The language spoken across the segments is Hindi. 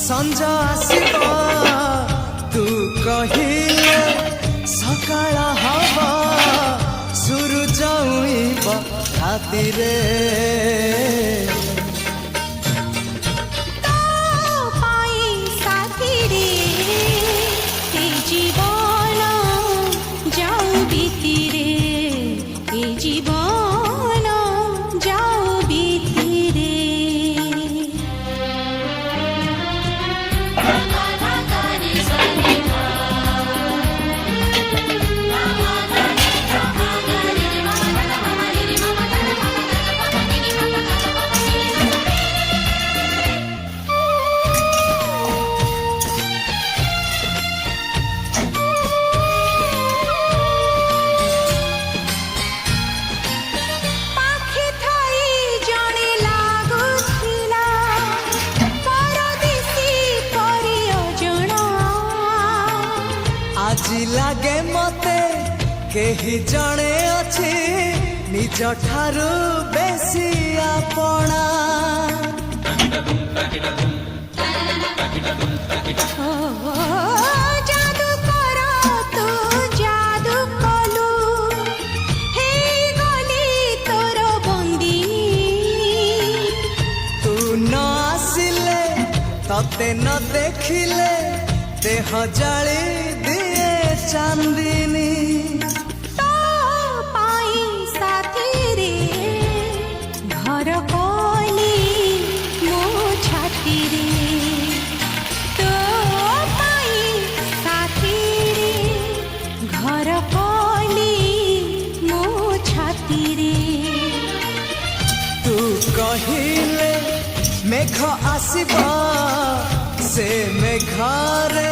संज आसब तू कहिले सकाळ हवा सूरज उइब राति रे আজি লাগে মতে কেহি জনে ଅଛି নিজ ঠারু বেশি আপনা जादू कर तू जादू कलु हे गली तोर बंदिनी तू न आसिले तते न देखिले देह जाली दिए चांदिनी तो पाई साथी रे घर कली मो छाती रे तो पाई साथी रे घर कली मो छाती रे तू कहिले मेघ आसिबा से मेघारे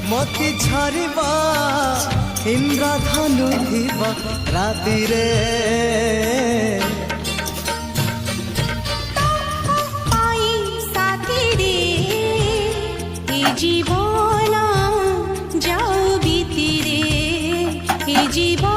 मोती झरिबा इंद्रधनु थिबा राति रे पाई साथी रे ए जीवन जाऊ बीती रे ए जीवन